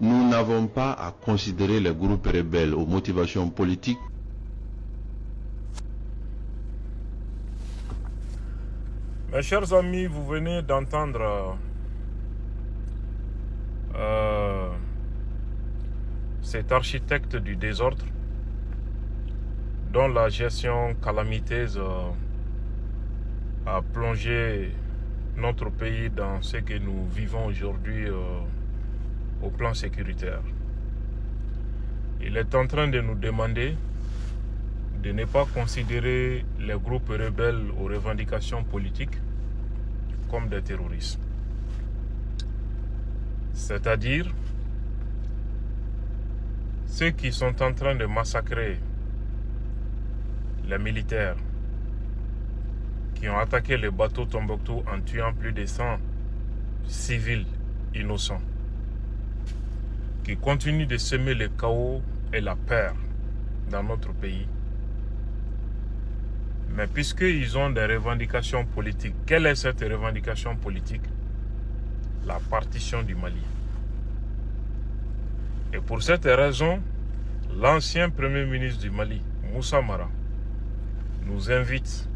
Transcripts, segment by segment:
Nous n'avons pas à considérer les groupes rebelles aux motivations politiques. Mes chers amis, vous venez d'entendre cet architecte du désordre dont la gestion calamiteuse a plongé notre pays dans ce que nous vivons aujourd'hui au plan sécuritaire. Il est en train de nous demander de ne pas considérer les groupes rebelles aux revendications politiques comme des terroristes. C'est-à-dire ceux qui sont en train de massacrer les militaires, qui ont attaqué le bateau Tombouctou en tuant plus de 100 civils innocents, qui continuent de semer le chaos et la peur dans notre pays. Mais puisqu'ils ont des revendications politiques, quelle est cette revendication politique? La partition du Mali. Et pour cette raison, l'ancien Premier ministre du Mali, Moussa Mara, nous invite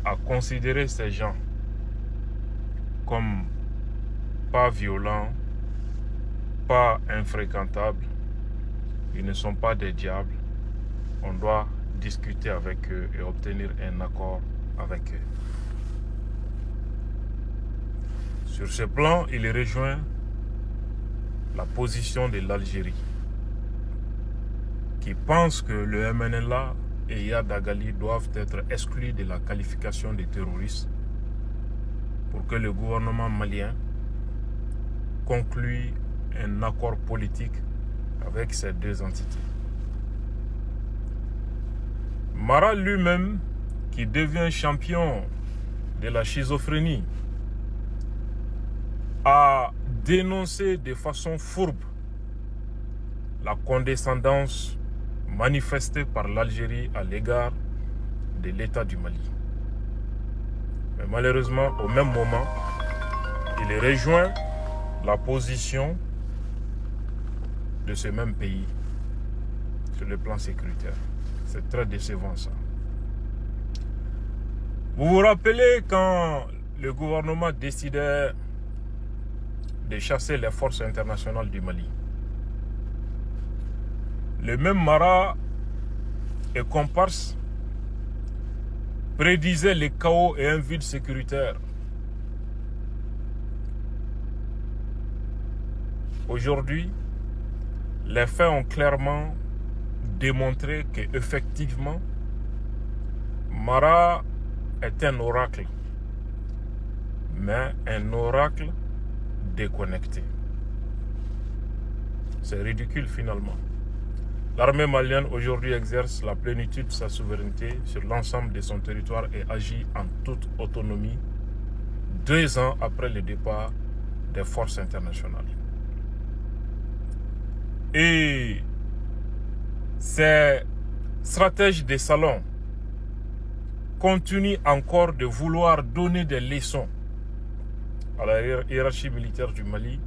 à considérer ces gens comme pas violents, pas infréquentables. Ils ne sont pas des diables. On doit discuter avec eux et obtenir un accord avec eux. Sur ce plan, il rejoint la position de l'Algérie, qui pense que le MNLA et Yad Agali doivent être exclus de la qualification de terroristes pour que le gouvernement malien conclue un accord politique avec ces deux entités. Mara lui-même, qui devient champion de la schizophrénie, a dénoncé de façon fourbe la condescendance manifestée par l'Algérie à l'égard de l'État du Mali. Mais malheureusement, au même moment, il rejoint la position de ce même pays sur le plan sécuritaire. C'est très décevant ça. Vous vous rappelez quand le gouvernement décidait de chasser les forces internationales du Mali? Le même Mara et comparse prédisaient le chaos et un vide sécuritaire. Aujourd'hui, les faits ont clairement démontré qu'effectivement, Mara est un oracle, mais un oracle déconnecté. C'est ridicule finalement. L'armée malienne aujourd'hui exerce la plénitude de sa souveraineté sur l'ensemble de son territoire et agit en toute autonomie 2 ans après le départ des forces internationales. Et ces stratèges de salon continuent encore de vouloir donner des leçons à la hiérarchie militaire du Mali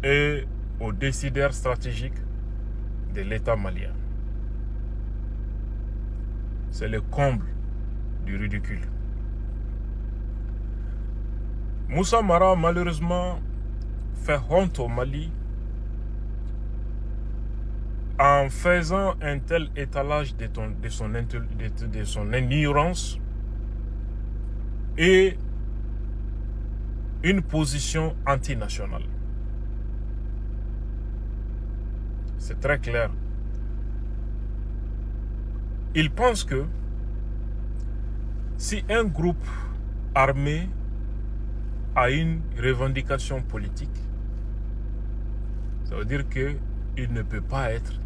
et aux décideurs stratégiques de l'État malien. C'est le comble du ridicule. Moussa Mara, malheureusement, fait honte au Mali en faisant un tel étalage de son ignorance et une position antinationale. C'est très clair. Il pense que si un groupe armé a une revendication politique, ça veut dire qu'il ne peut pas être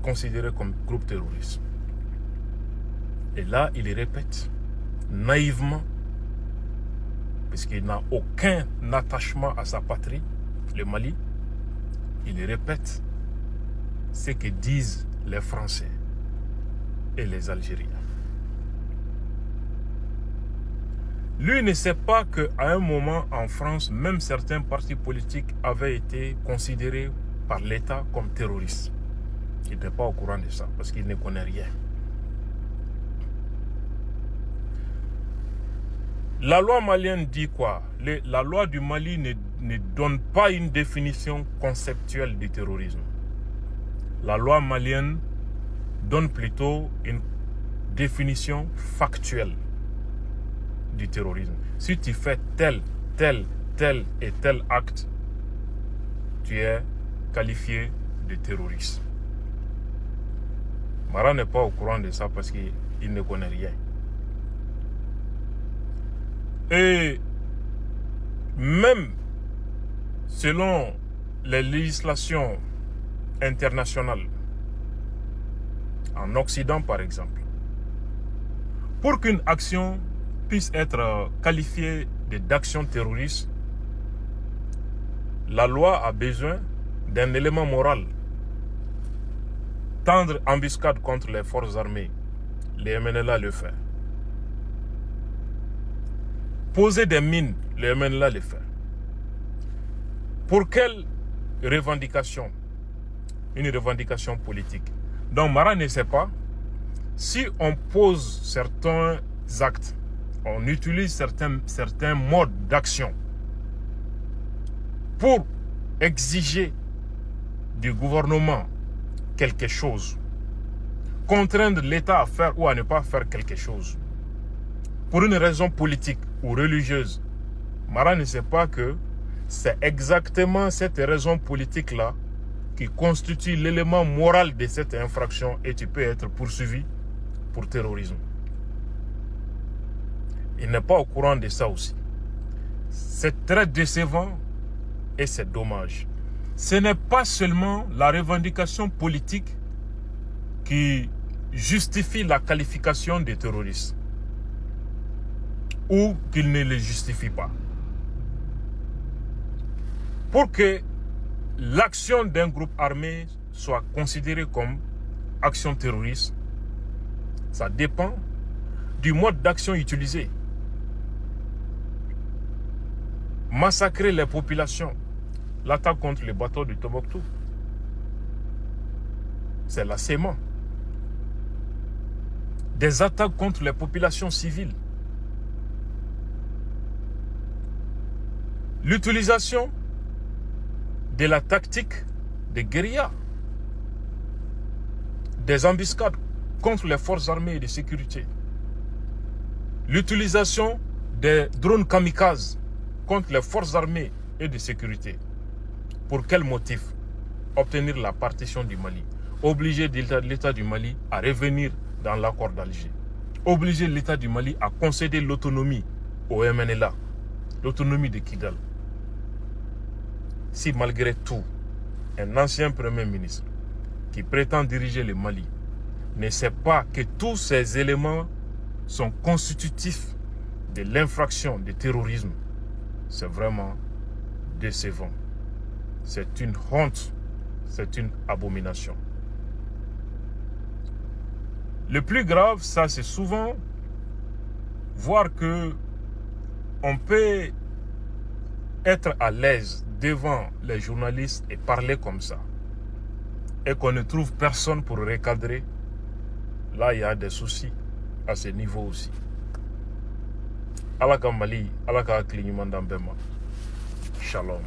considéré comme groupe terroriste. Et là, il répète naïvement, puisqu'il n'a aucun attachement à sa patrie, le Mali, il répète ce que disent les Français et les Algériens. Lui ne sait pas qu'à un moment en France, même certains partis politiques avaient été considérés par l'État comme terroristes. Il n'est pas au courant de ça parce qu'il ne connaît rien. La loi malienne dit quoi? La loi du Mali ne donne pas une définition conceptuelle du terrorisme. La loi malienne donne plutôt une définition factuelle du terrorisme. Si tu fais tel et tel acte, tu es qualifié de terroriste. Mara n'est pas au courant de ça parce qu'il ne connaît rien. Et même selon les législations internationales, en Occident par exemple, pour qu'une action puisse être qualifiée d'action terroriste, la loi a besoin d'un élément moral. Tendre embuscade contre les forces armées, les MNLA le fait. Poser des mines, les MNLA le fait. Pour quelle revendication? Une revendication politique. Donc Mara ne sait pas si on pose certains actes, on utilise certains modes d'action pour exiger du gouvernement quelque chose, contraindre l'État à faire ou à ne pas faire quelque chose, pour une raison politique ou religieuse. Mara ne sait pas que c'est exactement cette raison politique-là qui constitue l'élément moral de cette infraction et tu peux être poursuivi pour terrorisme. Il n'est pas au courant de ça aussi. C'est très décevant et c'est dommage. Ce n'est pas seulement la revendication politique qui justifie la qualification des terroristes ou qu'il ne les justifie pas. Pour que l'action d'un groupe armé soit considérée comme action terroriste, ça dépend du mode d'action utilisé. Massacrer les populations, l'attaque contre les bateaux du Tombouctou, c'est l'assaillement. Des attaques contre les populations civiles. L'utilisation de la tactique des guérillas, des embuscades contre les forces armées et de sécurité, l'utilisation des drones kamikazes contre les forces armées et de sécurité. Pour quel motif? Obtenir la partition du Mali, obliger l'État du Mali à revenir dans l'accord d'Alger, obliger l'État du Mali à concéder l'autonomie au MNLA, l'autonomie de Kidal. Si malgré tout, un ancien Premier ministre qui prétend diriger le Mali ne sait pas que tous ces éléments sont constitutifs de l'infraction de terrorisme, c'est vraiment décevant. C'est une honte, c'est une abomination. Le plus grave, ça c'est souvent voir que on peut être à l'aise devant les journalistes et parler comme ça et qu'on ne trouve personne pour recadrer. Là, il y a des soucis à ce niveau aussi. Alaka Mali, Alaka Klignimandambema. Shalom.